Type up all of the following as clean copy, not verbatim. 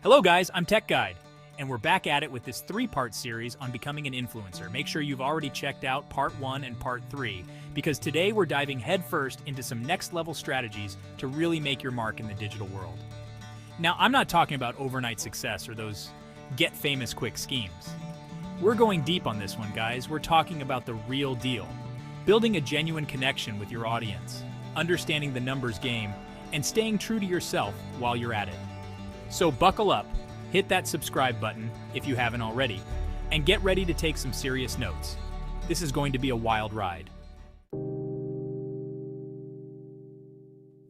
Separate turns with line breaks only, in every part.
Hello guys, I'm Tech Guide, and we're back at it with this three-part series on becoming an influencer. Make sure you've already checked out part 1 and part 3, because today we're diving headfirst into some next-level strategies to really make your mark in the digital world. Now, I'm not talking about overnight success or those get-famous-quick schemes. We're going deep on this one, guys. We're talking about the real deal. Building a genuine connection with your audience, understanding the numbers game, and staying true to yourself while you're at it. So buckle up, hit that subscribe button if you haven't already, and get ready to take some serious notes. This is going to be a wild ride.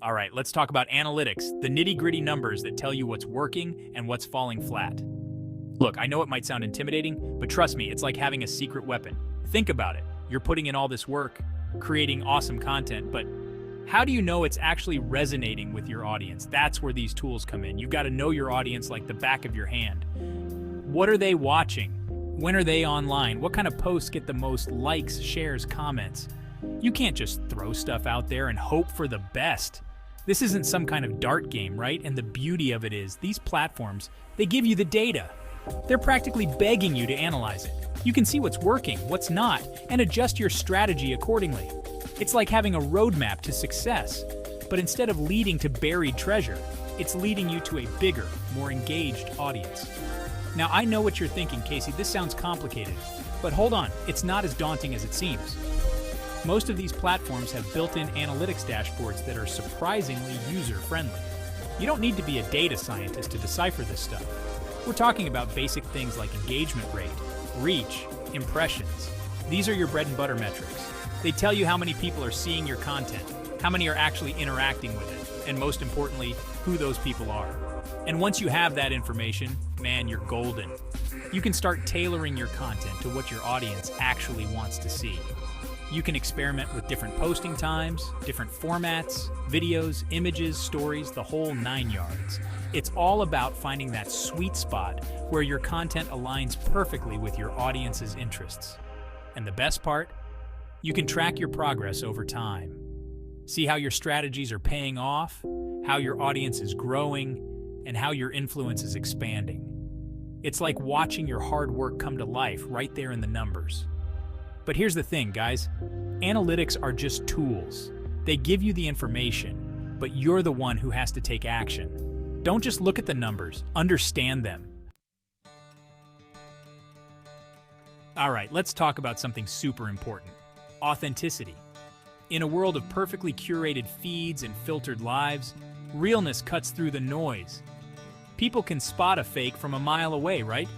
All right, let's talk about analytics, the nitty-gritty numbers that tell you what's working and what's falling flat. Look, I know it might sound intimidating, but trust me, it's like having a secret weapon. Think about it. You're putting in all this work, creating awesome content, but how do you know it's actually resonating with your audience? That's where these tools come in. You've got to know your audience like the back of your hand. What are they watching? When are they online? What kind of posts get the most likes, shares, comments? You can't just throw stuff out there and hope for the best. This isn't some kind of dart game, right? And the beauty of it is, these platforms, they give you the data. They're practically begging you to analyze it. You can see what's working, what's not, and adjust your strategy accordingly. It's like having a roadmap to success, but instead of leading to buried treasure, it's leading you to a bigger, more engaged audience. Now, I know what you're thinking, Casey, this sounds complicated, but hold on, it's not as daunting as it seems. Most of these platforms have built-in analytics dashboards that are surprisingly user-friendly. You don't need to be a data scientist to decipher this stuff. We're talking about basic things like engagement rate, reach, impressions. These are your bread and butter metrics. They tell you how many people are seeing your content, how many are actually interacting with it, and most importantly, who those people are. And once you have that information, man, you're golden. You can start tailoring your content to what your audience actually wants to see. You can experiment with different posting times, different formats, videos, images, stories, the whole 9 yards. It's all about finding that sweet spot where your content aligns perfectly with your audience's interests. And the best part? You can track your progress over time. See how your strategies are paying off, how your audience is growing, and how your influence is expanding. It's like watching your hard work come to life right there in the numbers. But here's the thing, guys. Analytics are just tools. They give you the information, but you're the one who has to take action. Don't just look at the numbers, understand them. All right, let's talk about something super important. Authenticity. In a world of perfectly curated feeds and filtered lives, realness cuts through the noise. People can spot a fake from a mile away, right?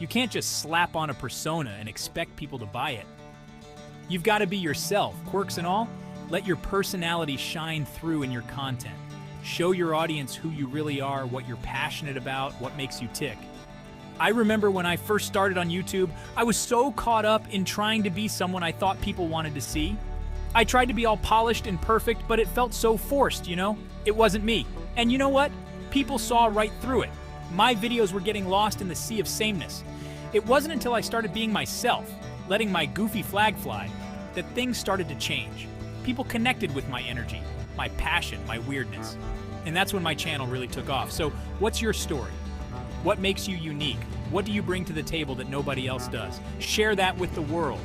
You can't just slap on a persona and expect people to buy it. You've got to be yourself, quirks and all. Let your personality shine through in your content. Show your audience who you really are, what you're passionate about, what makes you tick. I remember when I first started on YouTube, I was so caught up in trying to be someone I thought people wanted to see. I tried to be all polished and perfect, but it felt so forced, you know? It wasn't me. And you know what? People saw right through it. My videos were getting lost in the sea of sameness. It wasn't until I started being myself, letting my goofy flag fly, that things started to change. People connected with my energy, my passion, my weirdness. And that's when my channel really took off. So what's your story? What makes you unique? What do you bring to the table that nobody else does? Share that with the world.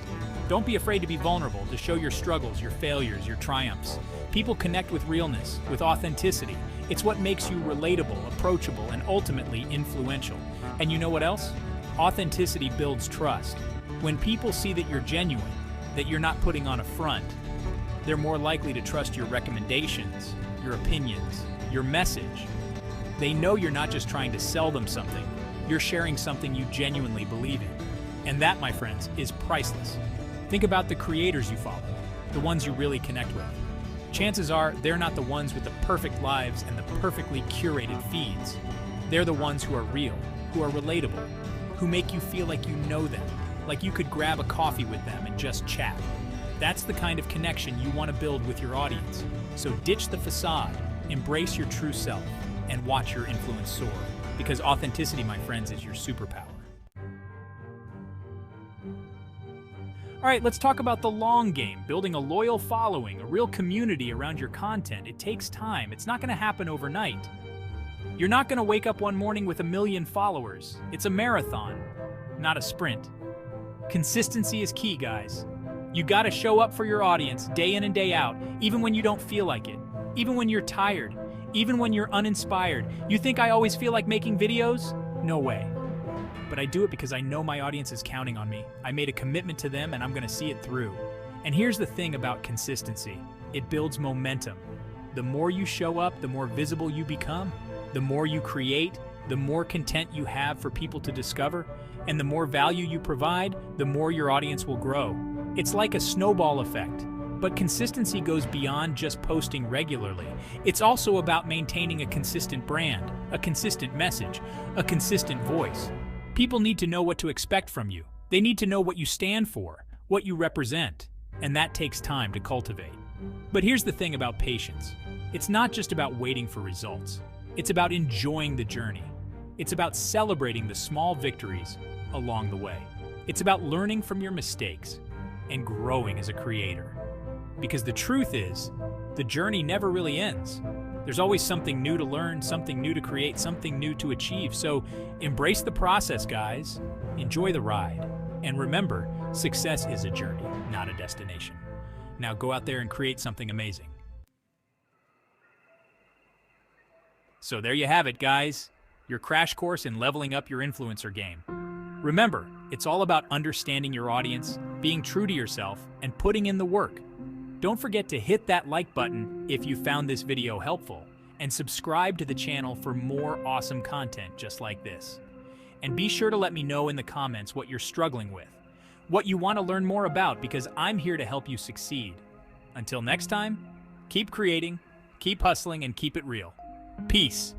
Don't be afraid to be vulnerable, to show your struggles, your failures, your triumphs. People connect with realness, with authenticity. It's what makes you relatable, approachable, and ultimately influential. And you know what else? Authenticity builds trust. When people see that you're genuine, that you're not putting on a front, they're more likely to trust your recommendations, your opinions, your message. They know you're not just trying to sell them something, you're sharing something you genuinely believe in. And that, my friends, is priceless. Think about the creators you follow, the ones you really connect with. Chances are they're not the ones with the perfect lives and the perfectly curated feeds. They're the ones who are real, who are relatable, who make you feel like you know them, like you could grab a coffee with them and just chat. That's the kind of connection you want to build with your audience. So ditch the facade, embrace your true self, and watch your influence soar. Because authenticity, my friends, is your superpower. All right, let's talk about the long game, building a loyal following, a real community around your content. It takes time. It's not going to happen overnight. You're not going to wake up one morning with 1 million followers. It's a marathon, not a sprint. Consistency is key, guys. You gotta show up for your audience day in and day out, even when you don't feel like it, even when you're tired, even when you're uninspired. You think I always feel like making videos? No way. But I do it because I know my audience is counting on me. I made a commitment to them and I'm gonna see it through. And here's the thing about consistency. It builds momentum. The more you show up, the more visible you become. The more you create, the more content you have for people to discover. And the more value you provide, the more your audience will grow. It's like a snowball effect. But consistency goes beyond just posting regularly. It's also about maintaining a consistent brand, a consistent message, a consistent voice. People need to know what to expect from you. They need to know what you stand for, what you represent. And that takes time to cultivate. But here's the thing about patience. It's not just about waiting for results. It's about enjoying the journey. It's about celebrating the small victories along the way. It's about learning from your mistakes and growing as a creator. Because the truth is, the journey never really ends. There's always something new to learn, something new to create, something new to achieve. So embrace the process, guys. Enjoy the ride. And remember, success is a journey, not a destination. Now go out there and create something amazing. So there you have it, guys. Your crash course in leveling up your influencer game. Remember, it's all about understanding your audience, being true to yourself, and putting in the work. Don't forget to hit that like button if you found this video helpful, and subscribe to the channel for more awesome content just like this. And be sure to let me know in the comments what you're struggling with, what you want to learn more about, because I'm here to help you succeed. Until next time, keep creating, keep hustling, and keep it real. Peace.